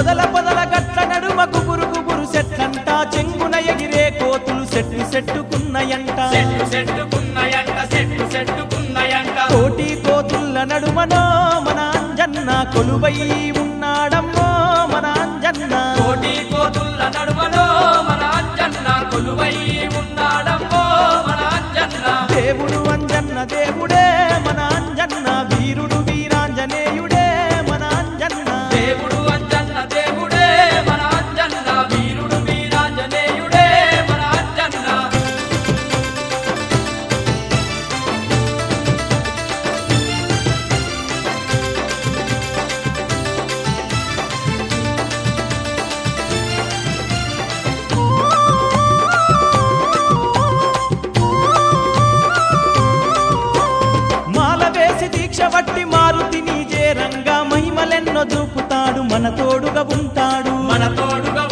పొదల పొదల గట్ల నడుమ గుబురు గుబురు సెట్లంట చెంగున ఎగిరే కోతులు సెట్టు సెట్టుకున్నయంట కోటి కోతుల్ల నడుమనో మన అంజన్న కొలువై ఉన్నాడమ్మో మన అంజన్న కోటి కోతుల్ల నడుమలో మన అంజన్న కొలువై ఉన్నాడమ్మో మన అంజన్న దేవుడు అంజన్న దేవుడే మన అంజన్న వీరుడు వీరాంజనేయుడే మన అంజన్న దేవుడు అంజన్న దేవుడే మన అంజన్న వీరుడు వీరాంజనేయుడే మన అంజన్న మాల వేసి దీక్ష వట్టి మారుతిని చేరంగా మహిమలెన్నో చూపుతాడు మన తోడుగా ఉంటాడు మన తోడుగా